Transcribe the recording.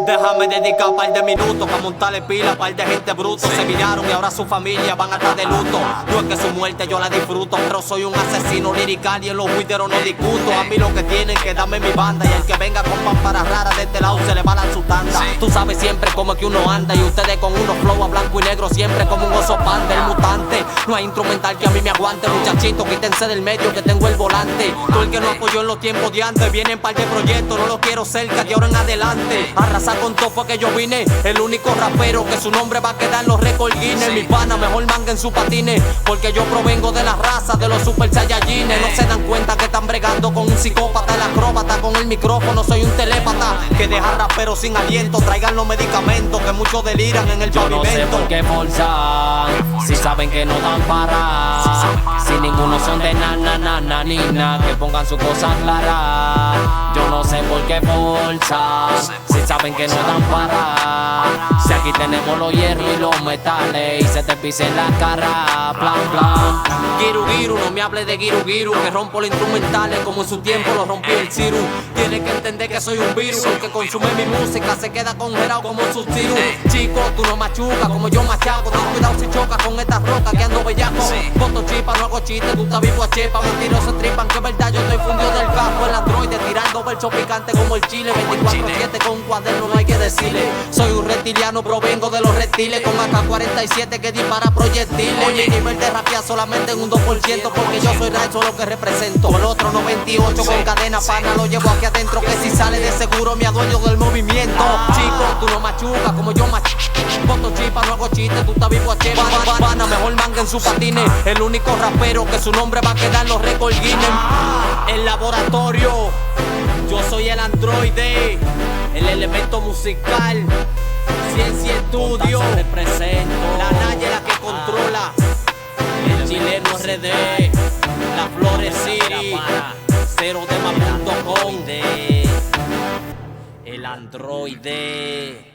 Déjame dedicar un par de minutos pa' montarle pila, par de gente bruto. Se viraron y ahora su familia van a estar de luto. No es que su muerte yo la disfruto, pero soy un asesino lirical y en los juiteros no discuto. A mí lo que tienen que darme mi banda, y el que venga con pámparas raras de este lado se le va a dar su tanda. Tú sabes siempre cómo es que uno anda, y ustedes con unos flow a blanco y negro siempre como un oso panda, el mutante. No hay instrumental que a mí me aguante, muchachitos, quítense del medio que tengo el volante. Tú el que no apoyó en los tiempos de antes, vienen par de proyectos, no los quiero cerca de ahora en adelante. Arrasar con todo fue que yo vine, el único rapero que su nombre va a quedar en los récords Guinness. Mi pana mejor manga en su patines, porque yo provengo de la raza de los super saiyajines. No se dan cuenta que están bregando con un psicópata, el acróbata con el micrófono, soy un telépata que deja raperos sin aliento. Traigan los medicamentos que muchos deliran en el pavimento. Yo no sé por qué forzar, si saben que no dan para. Si ninguno son de na, que pongan su cosa clara. Yo no sé por qué forzar, si saben que no dan para. Si aquí tenemos los hierros y los metales y se te pisen la cara, plan, plan. Giru Giru, no me hables de Giru Giru, que rompo los instrumentales como en su tiempo lo rompió el Ciru. Tienes que entender que soy un virus, el que consume mi música se queda congelado como un sustiru. Chico, tú no machucas como yo machaco, ten cuidado si chocas con estas rocas que ando bellaco. Foto chipa, no hago chiste, tú estás vivo a chepa, mentirosos tripan, que verdad yo estoy fundido del campo. El androide tirando versos picantes como el chile, 24/7 con un cuaderno no hay que decirle. Soy un reptiliano, provengo de los reptiles, con AK-47 que dispara proyectiles. Mi nivel de rapia solamente en un 2%, porque yo soy real, solo que represento. El otro 98 con cadena pana, lo llevo aquí adentro, que si sale de seguro me adueño del movimiento. Chico, tú no machucas como yo machuco. Foto chipa, no hago chiste, tú estás vivo a chepa. Pana, mejor manga en su patines, el único rapero que su nombre va a quedar en los récords Guinness. El laboratorio, yo soy el androide, el elemento musical, Ciencia Estudio, represento. la Naya la que controla, el chileno RD, la Flores City, 0tema.com, El androide.